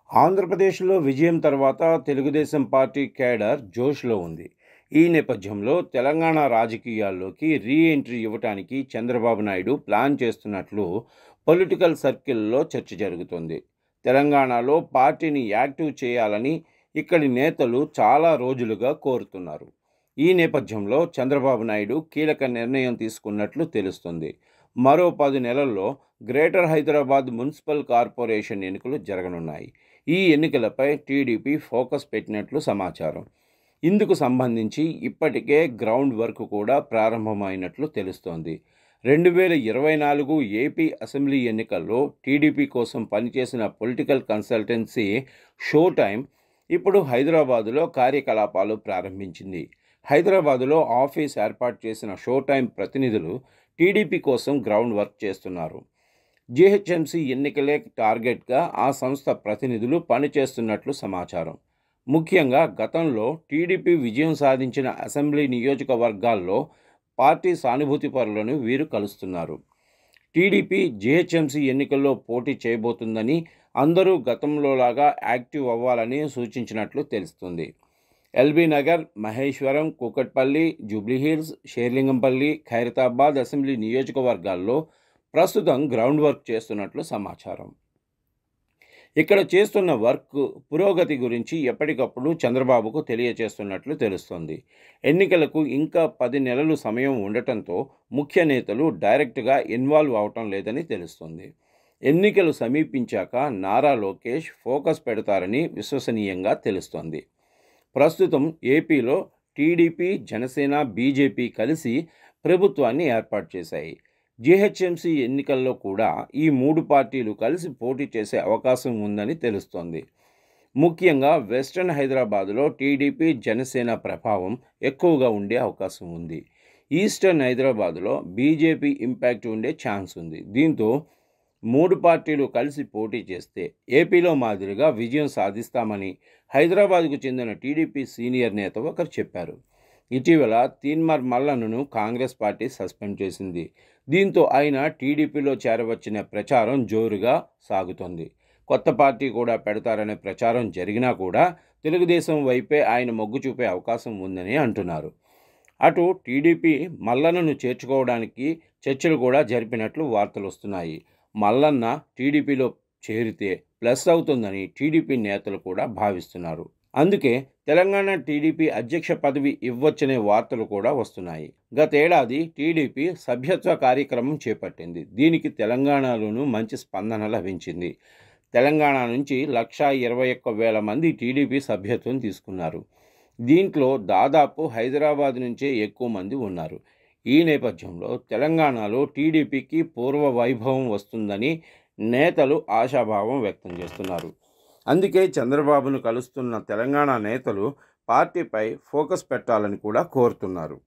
ఆంధ్రప్రదేశ్లో విజయం తర్వాత తెలుగుదేశం పార్టీ కేడర్ జోష్లో ఉంది. ఈ నేపథ్యంలో తెలంగాణ రాజకీయాల్లోకి రీ ఎంట్రీ ఇవ్వటానికి చంద్రబాబు నాయుడు ప్లాన్ చేస్తున్నట్లు పొలిటికల్ సర్కిల్లో చర్చ జరుగుతోంది. తెలంగాణలో పార్టీని యాక్టివ్ చేయాలని ఇక్కడి నేతలు చాలా రోజులుగా కోరుతున్నారు. ఈ నేపథ్యంలో చంద్రబాబు నాయుడు కీలక నిర్ణయం తీసుకున్నట్లు తెలుస్తుంది. మరో 10 నెలల్లో గ్రేటర్ హైదరాబాద్ మున్సిపల్ కార్పొరేషన్ ఎన్నికలు జరగనున్నాయి. ఈ ఎన్నికలపై టీడీపీ ఫోకస్ పెట్టినట్లు సమాచారం. ఇందుకు సంబంధించి ఇప్పటికే గ్రౌండ్ వర్క్ కూడా ప్రారంభమైనట్లు తెలుస్తోంది. 2024 ఏపీ అసెంబ్లీ ఎన్నికల్లో టీడీపీ కోసం పనిచేసిన పొలిటికల్ కన్సల్టెన్సీ షో టైం ఇప్పుడు హైదరాబాదులో కార్యకలాపాలు ప్రారంభించింది. హైదరాబాదులో ఆఫీస్ ఏర్పాటు చేసిన షో టైం ప్రతినిధులు టీడీపీ కోసం గ్రౌండ్ వర్క్ చేస్తున్నారు. జీహెచ్ఎంసీ ఎన్నికలే టార్గెట్గా ఆ సంస్థ ప్రతినిధులు పనిచేస్తున్నట్లు సమాచారం. ముఖ్యంగా గతంలో టీడీపీ విజయం సాధించిన అసెంబ్లీ నియోజకవర్గాల్లో పార్టీ సానుభూతిపరులను వీరు కలుస్తున్నారు. టీడీపీ జీహెచ్ఎంసీ ఎన్నికల్లో పోటీ చేయబోతుందని, అందరూ గతంలోలాగా యాక్టివ్ అవ్వాలని సూచించినట్లు తెలుస్తుంది. ఎల్బీ నగర్, మహేశ్వరం, కూకట్పల్లి, జూబ్లీహిల్స్, షేర్లింగంపల్లి, ఖైరతాబాద్ అసెంబ్లీ నియోజకవర్గాల్లో ప్రస్తుతం గ్రౌండ్ వర్క్ చేస్తున్నట్లు సమాచారం. ఇక్కడ చేస్తున్న వర్క్ పురోగతి గురించి ఎప్పటికప్పుడు చంద్రబాబుకు తెలియచేస్తున్నట్లు తెలుస్తోంది. ఎన్నికలకు ఇంకా 10 నెలలు సమయం ఉండటంతో ముఖ్య నేతలు డైరెక్ట్గా ఇన్వాల్వ్ అవటం లేదని తెలుస్తోంది. ఎన్నికలు సమీపించాక నారా లోకేష్ ఫోకస్ పెడతారని విశ్వసనీయంగా తెలుస్తోంది. ప్రస్తుతం ఏపీలో టీడీపీ, జనసేన, బీజేపీ కలిసి ప్రభుత్వాన్ని ఏర్పాటు చేశాయి. జీహెచ్ఎంసీ ఎన్నికల్లో కూడా ఈ 3 పార్టీలు కలిసి పోటీ చేసే అవకాశం ఉందని తెలుస్తోంది. ముఖ్యంగా వెస్ట్రన్ హైదరాబాదులో టీడీపీ, జనసేన ప్రభావం ఎక్కువగా ఉండే అవకాశం ఉంది. ఈస్టర్న్ హైదరాబాదులో బీజేపీ ఇంపాక్ట్ ఉండే ఛాన్స్ ఉంది. దీంతో 3 పార్టీలు కలిసి పోటీ చేస్తే ఏపీలో మాదిరిగా విజయం సాధిస్తామని హైదరాబాద్కు చెందిన టీడీపీ సీనియర్ నేత ఒకరు చెప్పారు. ఇటీవల తీన్మార్ మల్లన్నను కాంగ్రెస్ పార్టీ సస్పెండ్ చేసింది. దీంతో ఆయన టీడీపీలో చేరవచ్చిన ప్రచారం జోరుగా సాగుతోంది. కొత్త పార్టీ కూడా పెడతారనే ప్రచారం జరిగినా కూడా తెలుగుదేశం వైపే ఆయన మొగ్గు చూపే అవకాశం ఉందని అంటున్నారు. అటు టీడీపీ మల్లన్నను చేర్చుకోవడానికి చర్చలు కూడా జరిపినట్లు వార్తలు వస్తున్నాయి. మల్లన్న టీడీపీలో చేరితే ప్లస్ అవుతుందని టీడీపీ నేతలు కూడా భావిస్తున్నారు. అందుకే తెలంగాణ టీడీపీ అధ్యక్ష పదవి ఇవ్వచ్చనే వార్తలు కూడా వస్తున్నాయి. గతేడాది టీడీపీ సభ్యత్వ కార్యక్రమం చేపట్టింది. దీనికి తెలంగాణలోనూ మంచి స్పందన లభించింది. తెలంగాణ నుంచి 1,21,000 మంది టీడీపీ సభ్యత్వం తీసుకున్నారు. దీంట్లో దాదాపు హైదరాబాద్ నుంచే ఎక్కువ మంది ఉన్నారు. ఈ నేపథ్యంలో తెలంగాణలో టీడీపీకి పూర్వ వైభవం వస్తుందని నేతలు ఆశాభావం వ్యక్తం చేస్తున్నారు. అందుకే చంద్రబాబును కలుస్తున్న తెలంగాణ నేతలు పార్టీపై ఫోకస్ పెట్టాలని కూడా కోరుతున్నారు.